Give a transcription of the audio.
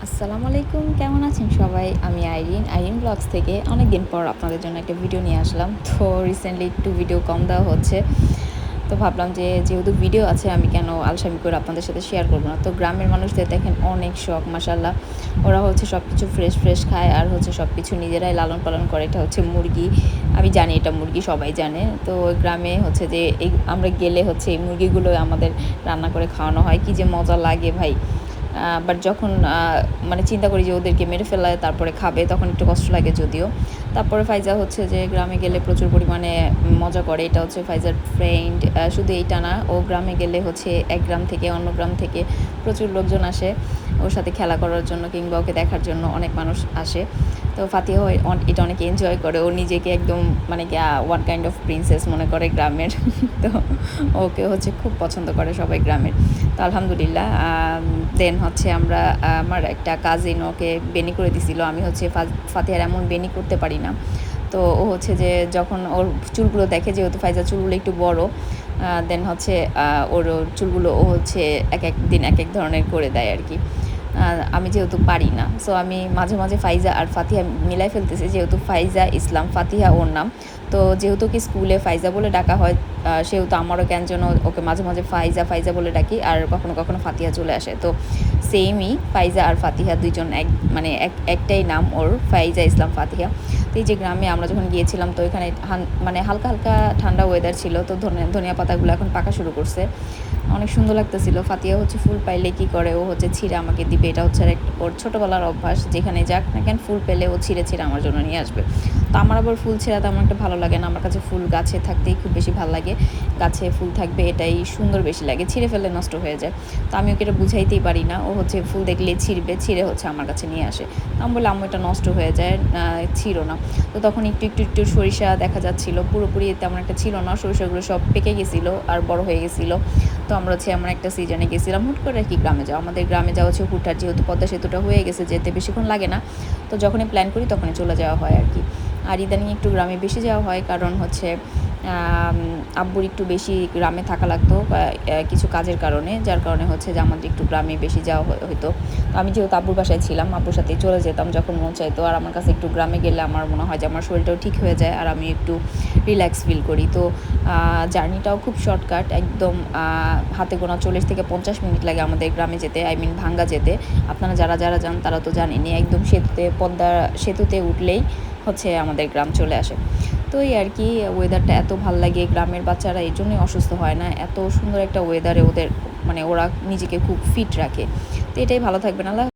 আসসালামু আলাইকুম, কেমন আছেন সবাই? আমি আইরিন ব্লগস থেকে অনেকদিন পর আপনাদের জন্য একটা ভিডিও নিয়ে আসলাম। তো রিসেন্টলি একটু ভিডিও কম দেওয়া হচ্ছে। তো ভাবলাম যে যেহেতু ভিডিও আছে আমি কেন আলসামি করে আপনাদের সাথে শেয়ার করব না। তো গ্রামের মানুষদের দেখেন অনেক শখ মাশাআল্লাহ। ওরা হচ্ছে সব কিছু ফ্রেশ খায় আর হচ্ছে সব কিছু নিজেরাই লালন পালন করে। এটা হচ্ছে মুরগি। আমি জানি এটা মুরগি, সবাই জানে। তো গ্রামে হচ্ছে যে আমরা গেলে হচ্ছে এই মুরগিগুলো আমাদের রান্না করে খাওয়ানো হয়। কি যে মজা লাগে ভাই! বাট যখন মানে চিন্তা করি যে ওদেরকে মেরে ফেলায় তারপরে খাবে, তখন একটু কষ্ট লাগে যদিও। তারপরে ফাইজা হচ্ছে যে গ্রামে গেলে প্রচুর পরিমাণে মজা করে। এটা হচ্ছে ফাইজার ফ্রেন্ড। শুধু এইটা না, ও গ্রামে গেলে হচ্ছে এক গ্রাম থেকে অন্য গ্রাম থেকে প্রচুর লোকজন আসে ওর সাথে খেলা করার জন্য কিংবা ওকে দেখার জন্য অনেক মানুষ আসে। তো ফাতিহা এটা অনেক এনজয় করে। ও নিজেকে একদম মানে কি ওয়ান কাইন্ড অফ প্রিন্সেস মনে করে গ্রামের। তো ওকে হচ্ছে খুব পছন্দ করে সবাই গ্রামের। তো আলহামদুলিল্লাহ দেন হচ্ছে আমরা আমার একটা কাজিন ওকে বেনি করে দিছিল। আমি হচ্ছে ফাতিহার এমন বেনি করতে পারি না। তো ও হচ্ছে যে যখন ওর চুলগুলো দেখে, যেহেতু ফাইজার চুলগুলো একটু বড়, দেন হচ্ছে ওর চুলগুলো ও হচ্ছে এক দিন এক ধরনের করে দেয় আর কি। আমি যেহেতু পারি না, সো আমি মাঝে ফাইজা আর ফাতিহা মিলাই ফেলতেছি, যেহেতু ফাইজা ইসলাম, ফাতিহা ওর নাম। তো যেহেতু কি স্কুলে ফাইজা বলে ডাকা হয়, সেহেতু আমারও কেন যেন ওকে মাঝে ফাইজা বলে ডাকি, আর কখনো ফাতিহা চলে আসে। তো সেমই ফাইজা আর ফাতিহা দুইজন মানে একটাই নাম ওর, ফাইজা ইসলাম ফাতিহা। তো এই যে গ্রামে আমরা যখন গিয়েছিলাম, তো এখানে মানে হালকা ঠান্ডা ওয়েদার ছিল। তো ধনিয়া পাতাগুলো এখন পাকা শুরু করছে, অনেক সুন্দর লাগতেছিল। ফাতিহা হচ্ছে ফুল পাইলে কি করে, ও হচ্ছে ছিঁড়ে আমাকে দিবে। এটা হচ্ছে ওর ছোটোবেলার অভ্যাস, যেখানে যাক না কেন ফুল পেলে ও ছিঁড়ে আমার জন্য নিয়ে আসবে। তো আমার আবার ফুল ছেঁড়া তেমন একটা ভালো লাগে না। আমার কাছে ফুল গাছে থাকতেই খুব বেশি ভালো লাগে। গাছে ফুল থাকবে এটাই সুন্দর বেশি লাগে, ছিঁড়ে ফেললে নষ্ট হয়ে যায়। তো আমি ওকে এটা বুঝাইতেই পারি না। ও হচ্ছে ফুল দেখলে ছিঁড়ে হচ্ছে আমার কাছে নিয়ে আসে। তো আমি বললাম, আম্মু এটা নষ্ট হয়ে যায়, ছিঁড়ো না। তো তখন একটু সরিষা দেখা যাচ্ছিলো, পুরোপুরি তেমন একটা ছিল না। সরিষাগুলো সব পেকে গেছিলো আর বড় হয়ে গেছিলো। তো আমরা হচ্ছে এমন একটা সিজনে গেছিলাম হুট করে আর কি গ্রামে যাওয়া। আমাদের গ্রামে যাওয়া হচ্ছে হুটহাট, যেহেতু পদ্মা সেতুটা হয়ে গেছে, যেতে বেশিক্ষণ লাগে না। তো যখনই প্ল্যান করি তখনই চলে যাওয়া হয় আর কি। আর ইদানিং একটু গ্রামে বেশি যাওয়া হয়, কারণ হচ্ছে আব্বুর একটু বেশি গ্রামে থাকা লাগতো কিছু কাজের কারণে, যার কারণে হচ্ছে যে আমাদের একটু গ্রামে বেশি যাওয়া হতো। তো আমি যেহেতু আব্বুর বাসায় ছিলাম, আব্বুর সাথেই চলে যেতাম যখন মন চাইতো। আর আমার কাছে একটু গ্রামে গেলে আমার মনে হয় যে আমার শরীরটাও ঠিক হয়ে যায় আর আমি একটু রিল্যাক্স ফিল করি। তো জার্নিটাও খুব শর্টকাট, একদম হাতে গোনা 40 থেকে 50 মিনিট লাগে আমাদের গ্রামে যেতে, আই মিন ভাঙ্গা যেতে। আপনারা যারা যান তারা তো জানেনই, একদম পদ্মা সেতুতে উঠলেই হচ্ছে আমাদের গ্রাম চলে আসে। তো এই আর কি, ওয়েদারটা এত ভাল লাগে। গ্রামের বাচ্চারা এই জন্যই অসুস্থ হয় না, এত সুন্দর একটা ওয়েদারে ওদের মানে ওরা নিজেকে খুব ফিট রাখে। তো এটাই, ভালো থাকবেন। আল্লাহ।